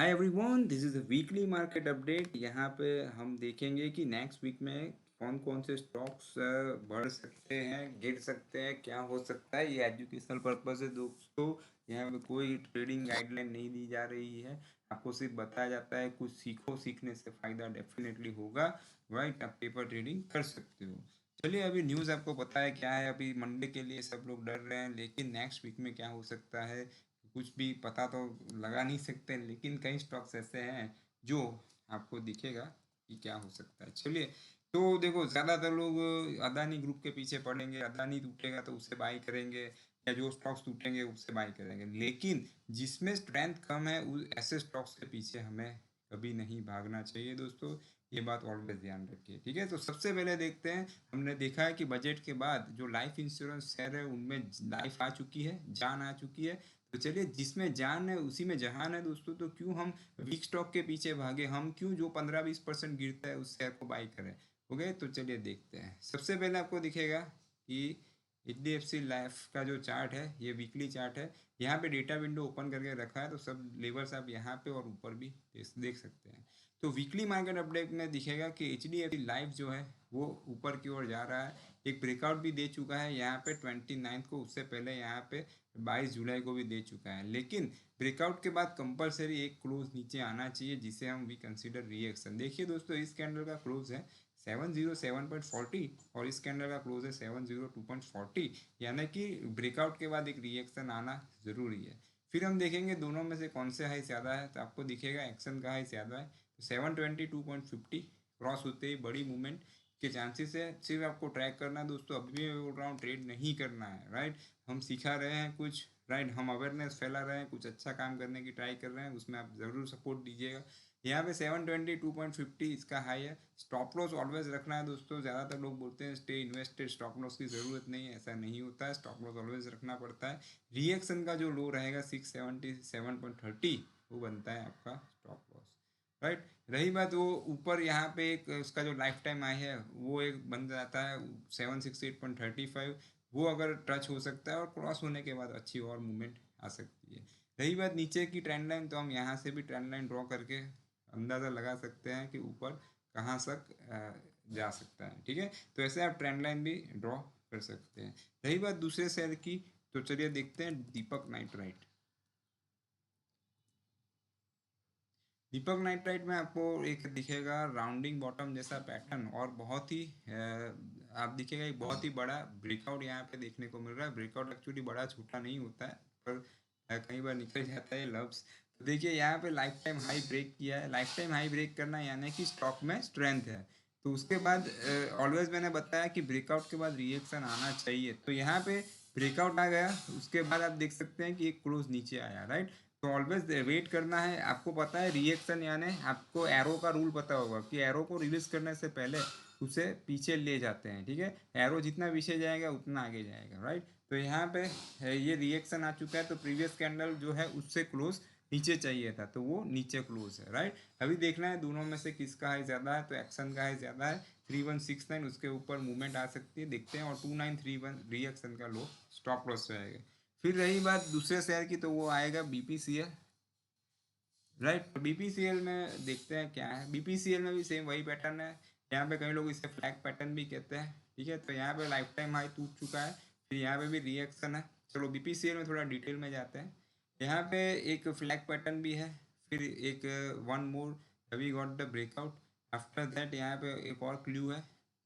Hi everyone, this is a weekly market update. यहाँ पे हम देखेंगे कि नेक्स्ट वीक में कौन कौन से स्टॉक्स बढ़ सकते हैं, गिर सकते हैं, क्या हो सकता है। ये एजुकेशनल पर्पस है दोस्तों। यहाँ पे कोई ट्रेडिंग गाइडलाइन नहीं दी जा रही है। आपको सिर्फ बताया जाता है कुछ सीखो, सीखने से फ़ायदा डेफिनेटली होगा। राइट, आप पेपर ट्रेडिंग कर सकते हो। चलिए, अभी न्यूज़ आपको पता है क्या है। अभी मंडे के लिए सब लोग डर रहे हैं, लेकिन नेक्स्ट वीक में क्या हो सकता है कुछ भी पता तो लगा नहीं सकते। लेकिन कई स्टॉक्स ऐसे हैं जो आपको दिखेगा कि क्या हो सकता है। चलिए, तो देखो, ज़्यादातर लोग अदानी ग्रुप के पीछे पड़ेंगे। अदानी टूटेगा तो उससे बाई करेंगे, या जो स्टॉक्स टूटेंगे उससे बाई करेंगे। लेकिन जिसमें स्ट्रेंथ कम है उस ऐसे स्टॉक्स के पीछे हमें कभी नहीं भागना चाहिए दोस्तों। ये बात ऑलवेज ध्यान रखिए, ठीक है। तो सबसे पहले देखते हैं, हमने देखा है कि बजट के बाद जो लाइफ इंश्योरेंस शेयर है उनमें लाइफ आ चुकी है, जान आ चुकी है। तो चलिए, जिसमें जान है उसी में जहान है दोस्तों। तो क्यों हम वीक स्टॉक के पीछे भागे, हम क्यों जो 15-20% गिरता है उस शेयर को बाई करें। हो गए, तो चलिए देखते हैं। सबसे पहले आपको दिखेगा कि HDFC लाइफ का जो चार्ट है ये वीकली चार्ट है। यहाँ पे डेटा विंडो ओपन करके रखा है, तो सब लेवल्स आप यहाँ पे और ऊपर भी देख सकते हैं। तो वीकली मार्केट अपडेट में दिखेगा कि HDFC लाइफ जो है वो ऊपर की ओर जा रहा है। एक ब्रेकआउट भी दे चुका है यहाँ पे 29 को। उससे पहले यहाँ पे 22 जुलाई को भी दे चुका है। लेकिन ब्रेकआउट के बाद कंपलसरी एक क्लोज नीचे आना चाहिए, जिसे हम वी कंसीडर रिएक्शन। देखिए दोस्तों, इस कैंडल का क्लोज है 707.40 और इस कैंडल का क्लोज है 702.40, यानी कि ब्रेकआउट के बाद एक रिएक्शन आना ज़रूरी है। फिर हम देखेंगे दोनों में से कौन से हाई ज़्यादा है। तो आपको दिखेगा एक्शन का हाई ज़्यादा है, तो 722.50 क्रॉस होते ही बड़ी मूवमेंट के चांसेस है। सिर्फ आपको ट्रैक करना है दोस्तों। अभी भी मैं बोल रहा हूँ, ट्रेड नहीं करना है। राइट, हम सिखा रहे हैं कुछ, राइट, हम अवेयरनेस फैला रहे हैं, कुछ अच्छा काम करने की ट्राई कर रहे हैं, उसमें आप ज़रूर सपोर्ट दीजिएगा। यहाँ पे 722.50 इसका हाई है। स्टॉप लॉस ऑलवेज रखना है दोस्तों। ज़्यादातर लोग बोलते हैं स्टे इन्वेस्टेड, स्टॉप लॉस की ज़रूरत नहीं है। ऐसा नहीं होता है, स्टॉप लॉस ऑलवेज रखना पड़ता है। रिएक्शन का जो लो रहेगा 677.30 वो बनता है आपका स्टॉप लॉस। राइट, रही बात वो ऊपर यहाँ पे एक उसका जो लाइफ टाइम आई है वो एक बन जाता है 768.35। वो अगर टच हो सकता है और क्रॉस होने के बाद अच्छी और मूवमेंट आ सकती है। रही बात नीचे की ट्रेंड लाइन, तो हम यहाँ से भी ट्रेंड लाइन ड्रॉ करके अंदाज़ा लगा सकते हैं कि ऊपर कहाँ तक जा सकता है, ठीक है। तो ऐसे आप ट्रेंड लाइन भी ड्रॉ कर सकते हैं। रही बात दूसरे शेयर की, तो चलिए देखते हैं दीपक नाइट्राइट। दीपक नाइट्राइट में आपको एक दिखेगा राउंडिंग बॉटम जैसा पैटर्न, और बहुत ही आप दिखेगा एक बहुत ही बड़ा ब्रेकआउट यहाँ पे देखने को मिल रहा है। ब्रेकआउट एक्चुअली बड़ा छोटा नहीं होता है, पर कई बार निकल जाता है लफ्स। तो देखिए, यहाँ पे लाइफ टाइम हाई ब्रेक किया है। लाइफ टाइम हाई ब्रेक करना यानी कि स्टॉक में स्ट्रेंथ है। तो उसके बाद ऑलवेज मैंने बताया कि ब्रेकआउट के बाद रिएक्शन आना चाहिए। तो यहाँ पे ब्रेकआउट आ गया, उसके बाद आप देख सकते हैं कि एक क्लोज नीचे आया। राइट, तो ऑलवेज वेट करना है। आपको पता है रिएक्शन यानी आपको एरो का रूल पता होगा कि एरो को रिलीज करने से पहले उसे पीछे ले जाते हैं, ठीक है। एरो जितना पीछे जाएगा उतना आगे जाएगा। राइट, तो यहाँ पे ये रिएक्शन आ चुका है। तो प्रीवियस कैंडल जो है उससे क्लोज नीचे चाहिए था, तो वो नीचे क्लोज है। राइट, अभी देखना है दोनों में से किसका हाई ज़्यादा है। तो एक्शन का हाई ज़्यादा है 3169, उसके ऊपर मूवमेंट आ सकती है, देखते हैं। और 2931 रिएक्शन का लो, स्टॉप लॉस रहेगा। फिर रही बात दूसरे शेयर की, तो वो आएगा BPCL। राइट, BPCL में देखते हैं क्या है। BPCL में भी सेम वही पैटर्न है। यहाँ पे कई लोग इसे फ्लैग पैटर्न भी कहते हैं, ठीक है। तो यहाँ पे लाइफ टाइम हाई टूट चुका है, फिर यहाँ पे भी रिएक्शन है। चलो BPCL में थोड़ा डिटेल में जाते हैं। यहाँ पे एक फ्लैग पैटर्न भी है, फिर एक one more we got the breakout. After that यहाँ पे एक और क्लू है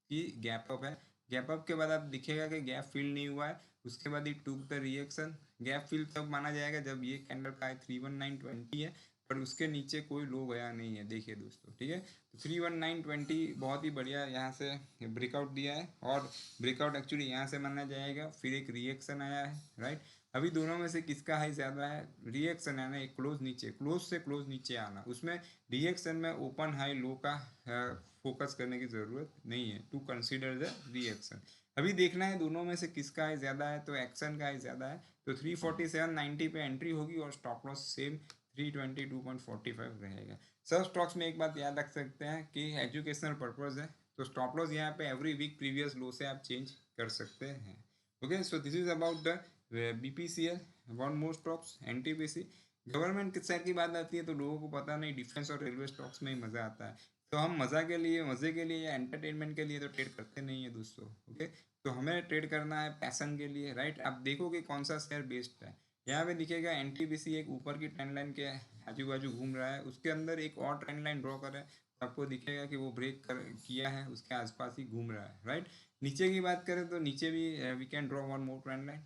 कि गैप अप है। गैप अप के बाद आप दिखेगा कि गैप फिल नहीं हुआ है। उसके बाद ये took the reaction. Gap fill तब माना जाएगा जब ये कैंडल का 31920 है, पर उसके नीचे कोई लो गया नहीं है। देखिए दोस्तों, ठीक है। तो 31920 बहुत ही बढ़िया यहाँ से ब्रेकआउट दिया है, और ब्रेकआउट एक्चुअली यहाँ से माना जाएगा। फिर एक रिएक्शन आया है। राइट, अभी दोनों में से किसका हाई ज़्यादा है। रिएक्शन है ना, एक क्लोज नीचे, क्लोज से क्लोज नीचे आना। उसमें रिएक्शन में ओपन हाई लो का फोकस करने की ज़रूरत नहीं है, टू कंसिडर द रिएक्शन। अभी देखना है दोनों में से किसका हाई ज़्यादा है। तो एक्शन का हाई ज़्यादा है, तो 347.90 पे एंट्री होगी, और स्टॉप लॉस सेम 322.45 रहेगा। सब स्टॉक्स में एक बात याद रख सकते हैं कि एजुकेशनल पर्पज़ है, तो स्टॉप लॉस यहाँ पे एवरी वीक प्रीवियस लो से आप चेंज कर सकते हैं। Okay, so this is about the BPCL। One more stocks NTPC। Government के शेयर की बात आती है तो लोगों को पता नहीं, डिफेंस और रेलवे स्टॉक्स में ही मज़ा आता है। तो हम मज़े के लिए या एंटरटेनमेंट के लिए तो ट्रेड करते नहीं है दोस्तों। ओके, तो हमें ट्रेड करना है पैसन के लिए, राइट। आप देखोगे कौन सा शेयर बेस्ट है। यहाँ पे दिखेगा एनटीपीसी एक ऊपर की ट्रेंड लाइन के आजू बाजू घूम रहा है, उसके अंदर एक और ट्रेंड लाइन ड्रॉ कर रहा है, तो आपको दिखेगा कि वो ब्रेक कर किया है, उसके आसपास ही घूम रहा है, राइट। नीचे की बात करें तो नीचे भी we can draw one more trend line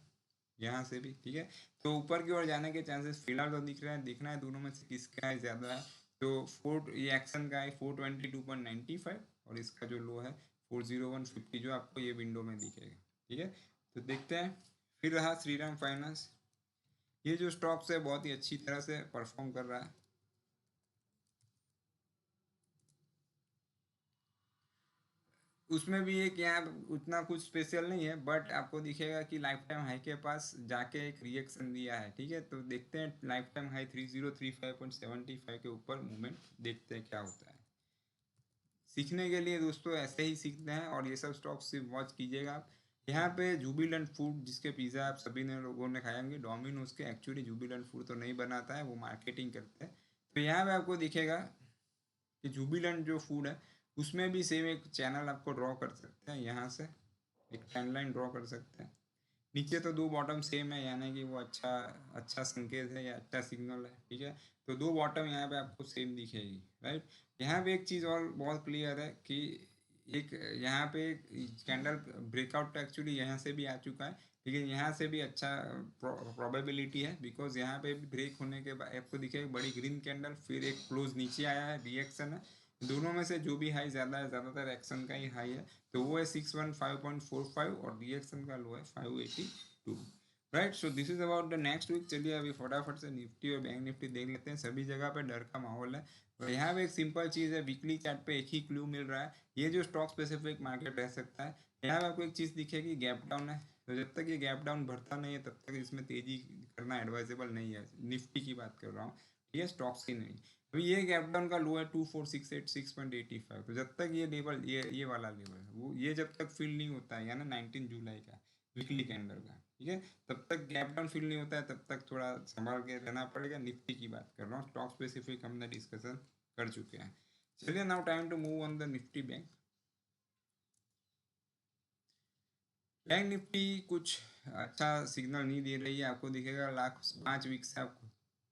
यहाँ से भी, ठीक है। तो ऊपर की ओर जाने के चांसेस फिलहाल तो दिख रहे हैं, देखना है दोनों में से किसका है ज़्यादा है। तो ये एक्शन का है 422.95 और इसका जो लो है 401.50 जो आपको ये विंडो में दिखेगा, ठीक है। तो देखते हैं। फिर रहा श्रीराम फाइनेंस, ये जो स्टॉक्स है बहुत ही अच्छी तरह से परफॉर्म कर रहा है। उसमें भी एक यहाँ उतना कुछ स्पेशल नहीं है, बट आपको दिखेगा कि लाइफ टाइम हाई के पास जाके एक रिएक्शन दिया है, ठीक है। तो देखते हैं लाइफ टाइम हाई 3035.75 के ऊपर मूवमेंट, देखते हैं क्या होता है। सीखने के लिए दोस्तों ऐसे ही सीखते हैं, और ये सब स्टॉक सिर्फ वॉच कीजिएगा आप। यहाँ पे जुबिलेंट फूड जिसके पिज़्ज़ा आप सभी ने लोगों ने खाए होंगे, डोमिनोज के, एक्चुअली जुबिलेंट फूड तो नहीं बनाता है, वो मार्केटिंग करते हैं। तो यहाँ पे आपको दिखेगा कि जुबिलेंट जो फूड है उसमें भी सेम एक चैनल आपको ड्रॉ कर सकते हैं, यहाँ से एक ट्रेंड लाइन ड्रॉ कर सकते हैं। नीचे तो दो बॉटम सेम है, यानी कि वो अच्छा अच्छा संकेत है या अच्छा सिग्नल है, ठीक है। तो दो बॉटम यहाँ पे आपको सेम दिखेगी, राइट। यहाँ पे एक चीज़ और बहुत क्लियर है कि एक यहाँ पे कैंडल ब्रेकआउट एक्चुअली यहाँ से भी आ चुका है, लेकिन यहाँ से भी अच्छा प्रोबेबिलिटी है, बिकॉज यहाँ पे भी ब्रेक होने के बाद आपको दिखेगा बड़ी ग्रीन कैंडल, फिर एक क्लोज नीचे आया है, रिएक्शन है। दोनों में से जो भी हाई ज़्यादा है, ज़्यादातर एक्शन का ही हाई है, तो वो है 615.45 और रिएक्शन का लो है 582, right. So this is about the next week. चलिए अभी फटाफट से निफ्टी और बैंक निफ्टी देख लेते हैं। सभी जगह पे डर का माहौल है, और यहाँ पे एक सिंपल चीज़ है, वीकली चार्ट पे एक ही क्लू मिल रहा है, ये जो स्टॉक स्पेसिफिक मार्केट रह सकता है। यहाँ पे आपको एक चीज़ दिखेगी, गैप डाउन है, तो जब तक ये गैप डाउन भरता नहीं है तब तक इसमें तेजी करना एडवाइजेबल नहीं है। निफ्टी की बात कर रहा हूँ, ठीक है, स्टॉक्स की नहीं। तो ये गैप डाउन का लो है 24,686.85, तो जब तक ये लेवल, ये वाला लेवल है, वो ये जब तक फिल नहीं होता है, यानी 19 जुलाई का वीकली कैंडल का, ठीक है, तब तक गैप डाउन फिल नहीं होता है, तब तक थोड़ा संभाल के रहना पड़ेगा। निफ्टी की बात कर रहा हूँ, स्टॉक स्पेसिफिक हमने डिस्कशन कर चुके हैं। चलिए now time to move on the Nifty bank. Bank Nifty कुछ अच्छा सिग्नल नहीं दे रही है, आपको दिखेगा लास्ट 5 वीक से आपको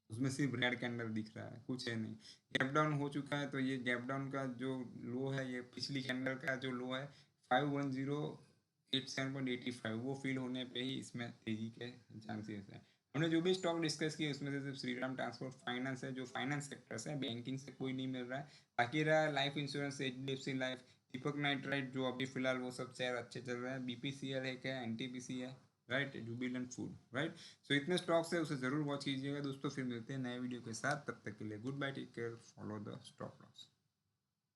उसमें सिर्फ रेड कैंडल दिख रहा है, कुछ है नहीं। गैप डाउन हो चुका है, तो ये गैप डाउन का जो लो है, ये पिछली कैंडल का जो लो है 51,087.85, वो फील होने पे ही इसमें तेजी के चांसेस है। हमने जो भी स्टॉक डिस्कस किए उसमें से सिर्फ श्रीराम ट्रांसपोर्ट फाइनेंस है जो फाइनेंस सेक्टर है, बैंकिंग से कोई नहीं मिल रहा है। बाकी रहा लाइफ इंश्योरेंस, एचडीएफसी लाइफ, दीपक नाइट्राइट जो अभी फिलहाल वो सब शेयर अच्छे चल रहे हैं, बीपीसीएल है क्या, एनटीपीसी है, राइट, जुबिलेंट फूड, राइट। सो इतने स्टॉक्स है, उसे जरूर वॉच कीजिएगा दोस्तों। फिर मिलते हैं नए वीडियो के साथ, तब तक के लिए good bye, take care, follow the stop loss.